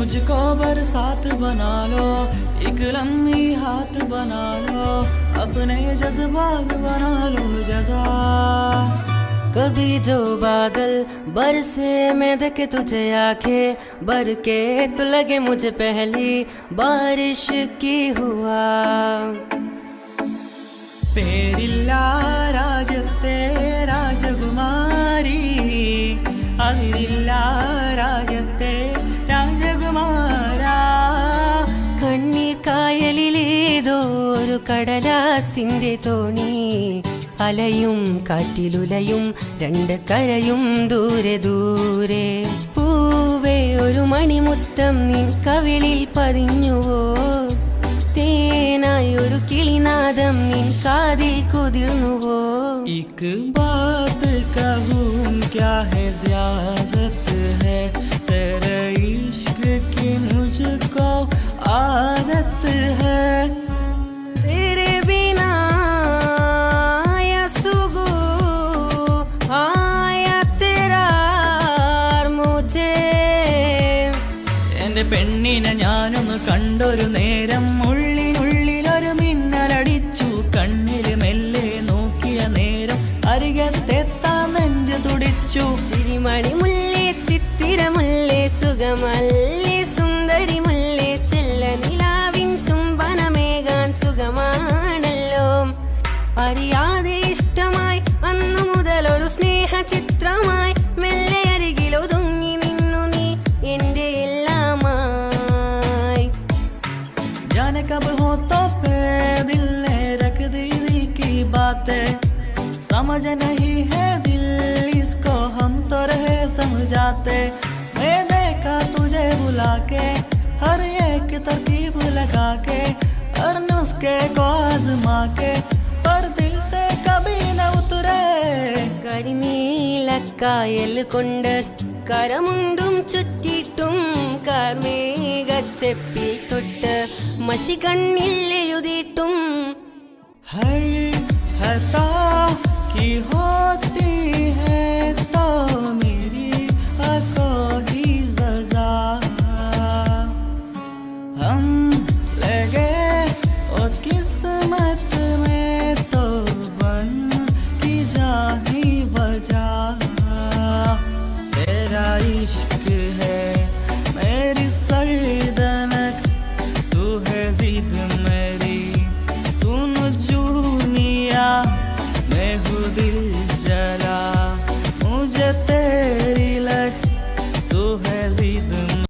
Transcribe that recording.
मुझको बरसात बना लो, एक लम्ही हाथ बना लो, अपने जज्बात बना लो जज़ा। कभी जो बादल बरसे मैं देखे तुझे आंखें भर के, तो लगे मुझे पहली बारिश की हुआ। പേരില്ല രാജ്യത്തെ രാജകുമാരി, അതിരില്ല രാജ്യത്തെ രാജകുമാര. കണ്ണീർ കായലിലേതോ ഒരു കടലാസിന്റെ തോണി, അലയും കാറ്റിലുലയും രണ്ട് കരയും ദൂരെ ദൂരെ. പൂവേ ഒരു മണിമുത്തം നിൻ കവിളിൽ പതിഞ്ഞുവോ, തേനായി ഒരു കിളിനാദം നിൻ കാതിൽ കുതിർന്നുവോ. एक बात कहूँ क्या है ज़ियाज़त है, तेरे इश्क की मुझको आदत है. तेरे बिना आया सुगु आया तेरा मुझे. എൻ്റെ പെണ്ണിനെ ഞാനൊന്ന് കണ്ടൊരു നേരം, ഉള്ളിനുള്ളിലൊരു മിന്നലടിച്ചു. കണ്ണിൽ മെല്ലെ നോക്കിയ നേരം അരികത്തെത്താൻ നെഞ്ചു തുടിച്ചു. ചിരിമണി മുല്ലേ ചിത്തിരമുല്ലേ സുഖമല്ലേ സുന്ദരി മുല്ലേ, ചെല്ല നിലാവിൻ ചുംബനമേകാൻ സുഖമാണല്ലോ. അറിയാതെ ഇഷ്ടമായി അന്നു മുതൽ ഒരു സ്നേഹ ചിത്രമായി, മെല്ലെ അരികിലൊതുങ്ങി നിന്നു നീ എൻ്റെ എല്ലാമായി. जाने कब हो तो पे दिल ने रख दी दिल की बातें, समझ नहीं है दिल इसको हम तो रहे समझाते. मैं देखा तुझे बुला के, हर एक तरकीब लगा के, हर नुस्खे को आजमा के, पर दिल से कभी न उतरे. കരിനീലക്കായൽ കൊണ്ട് കരമുണ്ടും ചുറ്റിട്ടും, കാർമേഘച്ചെപ്പിൽ തൊട്ട് മഷി കണ്ണിൽ എഴുതിയിട്ടും. हर हता की हो